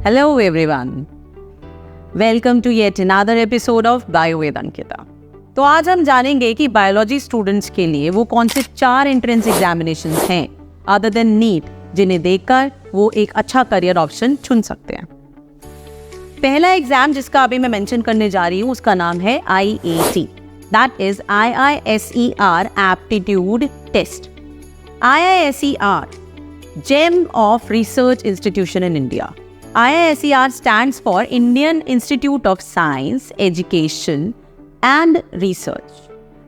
Hello everyone. Welcome to yet another episode of Bio with Ankita. तो आज हम जानेंगे कि बायोलॉजी स्टूडेंट्स के लिए वो कौन से 4 एंट्रेंस एग्जामिनेशंस हैं अदर देन नीट जिन्हें देखकर वो एक अच्छा करियर ऑप्शन चुन सकते हैं। पहला एग्जाम जिसका अभी मैं मेंशन करने जा रही हूँ उसका नाम है IAT, that is IISER aptitude test. IISER, Gem of Research Institution in India. IISER stands for Indian Institute of Science, Education and Research.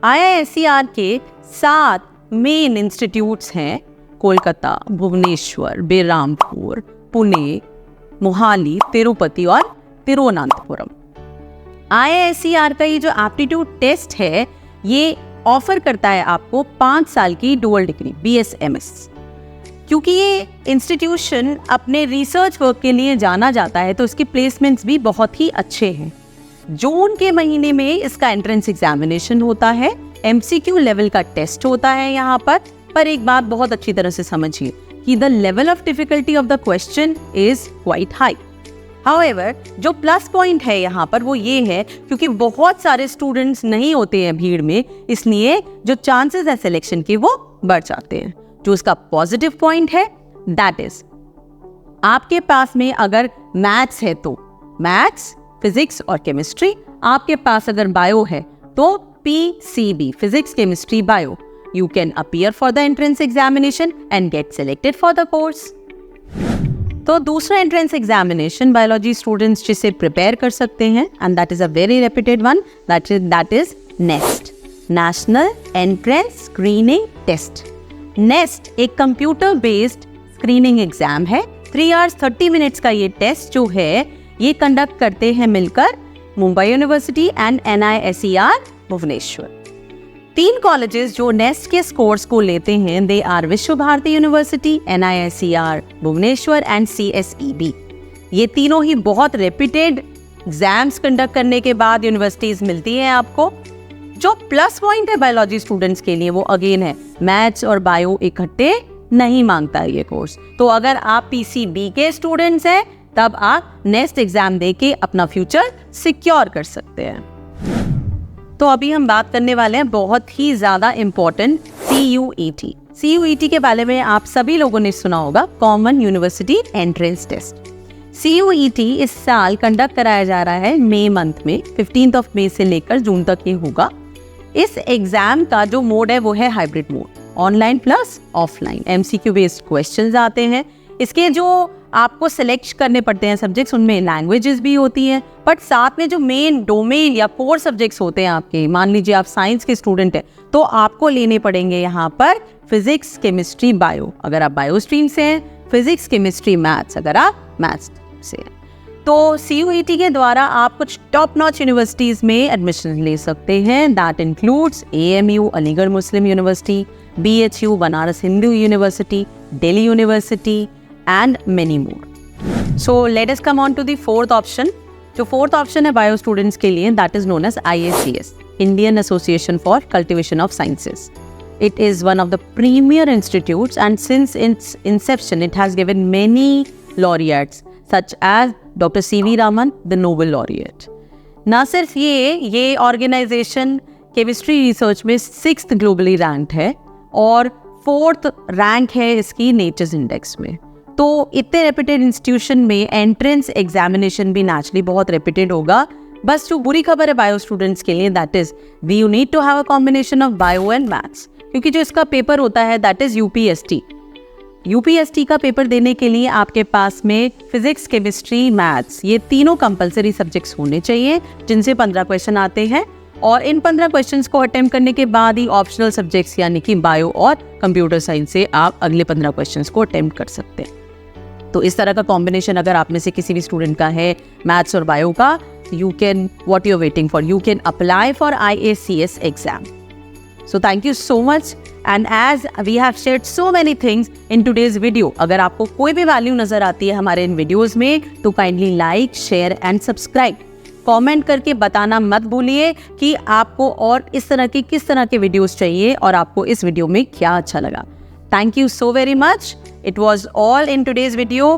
IISER के 7 मेन इंस्टीट्यूट्स हैं कोलकाता, भुवनेश्वर, बेररामपुर, पुणे, मोहाली, तिरुपति और तिरुवनंतपुरम। IISER का ये जो एप्टीट्यूड टेस्ट है ये ऑफर करता है आपको 5 साल की डुअल डिग्री BSMS। क्योंकि ये इंस्टीट्यूशन अपने रिसर्च वर्क के लिए जाना जाता है तो इसके प्लेसमेंट्स भी बहुत ही अच्छे हैं। जून के महीने में इसका एंट्रेंस एग्जामिनेशन होता है, MCQ लेवल का टेस्ट होता है यहाँ पर एक बात बहुत अच्छी तरह से समझिए कि the level of difficulty of the question is quite high. However, जो प्लस पॉइंट है यहाँ पर वो ये है क्योंकि बहुत सारे स्टूडेंट्स नहीं होते हैं भीड़ में, इसलिए जो चांसेस है सिलेक्शन के वो बढ़ जाते हैं। जो उसका पॉजिटिव पॉइंट है दैट इज आपके पास में अगर मैथ्स है तो मैथ्स, फिजिक्स और केमिस्ट्री, आपके पास अगर बायो है तो PCB, physics, chemistry, bio, you can appear for the entrance examination and get selected for the course. तो दूसरा एंट्रेंस एग्जामिनेशन बायोलॉजी स्टूडेंट्स जिसे प्रिपेयर कर सकते हैं and that is a very reputed one, that is NEST, national entrance screening test. NEST एक computer based screening exam है। 3 hours 30 minutes का ये टेस्ट जो है ये कंडक्ट करते हैं मिलकर Mumbai university and NISER Bhubaneswar. 3 colleges जो नेस्ट के स्कोर्स को लेते हैं they are Vishwa Bharati university, NISER Bhubaneswar and CSEB। ये तीनों ही बहुत रेप्यूटेड एग्जाम्स कंडक्ट करने के बाद यूनिवर्सिटीज मिलती हैं आपको। जो प्लस पॉइंट है बायोलॉजी स्टूडेंट्स के लिए वो अगेन है मैथ्स और बायो इकट्ठे नहीं मांगता है ये कोर्स। तो अगर आप PCB के स्टूडेंट्स हैं तब आप नेक्स्ट एग्जाम देके अपना फ्यूचर सिक्योर कर सकते हैं। तो अभी हम बात करने वाले हैं बहुत ही ज्यादा इम्पोर्टेंट CUET। CUET के बारे में आप सभी लोगों ने सुना होगा, common university entrance test. CUET इस साल कंडक्ट कराया जा रहा है मई मंथ में, 15 मई से लेकर जून तक ये होगा। इस एग्जाम का जो मोड है वो है hybrid mode, online plus offline. MCQ based questions आते हैं। इसके जो आपको सिलेक्ट करने पड़ते हैं सब्जेक्ट्स उनमें लैंग्वेजेस भी होती हैं, बट साथ में जो मेन डोमेन या कोर सब्जेक्ट्स होते हैं आपके, मान लीजिए आप साइंस के स्टूडेंट हैं तो आपको लेने पड़ेंगे यहाँ पर फिजिक्स, केमिस्ट्री, बायो अगर आप बायो स्ट्रीम से हैं, फिजिक्स, केमिस्ट्री, मैथ्स अगर आप मैथ्स से हैं। तो CUET के द्वारा आप कुछ टॉप नॉच यूनिवर्सिटीज में एडमिशन ले सकते हैं। That includes AMU Aligarh Muslim university, BHU Banaras Hindu university, Delhi university and many more. So let us come on to the fourth option. जो फोर्थ ऑप्शन है बायो स्टूडेंट्स के लिए that is known as IACS, Indian association for cultivation of sciences. It is one of the premier institutes and since its inception it has given many laureates such as Dr. C.V. Raman, the Nobel laureate. ना सिर्फ ये organisation chemistry research में 6th globally rank है और 4th rank है इसकी natures index में। तो इतने रेप्यूटेड इंस्टीट्यूशन में एंट्रेंस एग्जामिनेशन भी नेचुरली बहुत रेप्यूटेड होगा। बस जो बुरी खबर है बायो स्टूडेंट्स के लिए that is we you need to have a combination of bio and maths, क्योंकि जो इसका पेपर होता है दैट इज UPST का पेपर देने के लिए आपके पास में फिजिक्स, केमिस्ट्री, मैथ्स ये तीनों कंपलसरी सब्जेक्ट्स होने चाहिए जिनसे 15 क्वेश्चन आते हैं और इन 15 क्वेश्चंस को अटेम्प्ट करने के बाद ही ऑप्शनल सब्जेक्ट्स यानी कि बायो और कंप्यूटर साइंस से आप अगले 15 क्वेश्चंस को अटेम्प्ट कर सकते हैं। तो इस तरह का कॉम्बिनेशन अगर आप में से किसी भी स्टूडेंट का है मैथ्स और बायो का, you can, what you're waiting for, you can apply for IACS exam. So thank you so much and as we have shared so many things in today's video, अगर आपको कोई भी value नजर आती है हमारे इन वीडियोस में तो kindly like, share and subscribe. Comment करके बताना मत भूलिए कि आपको और इस तरह की किस तरह के वीडियोस चाहिए और आपको इस वीडियो में क्या अच्छा लगा। Thank you so very much. It was all in today's video.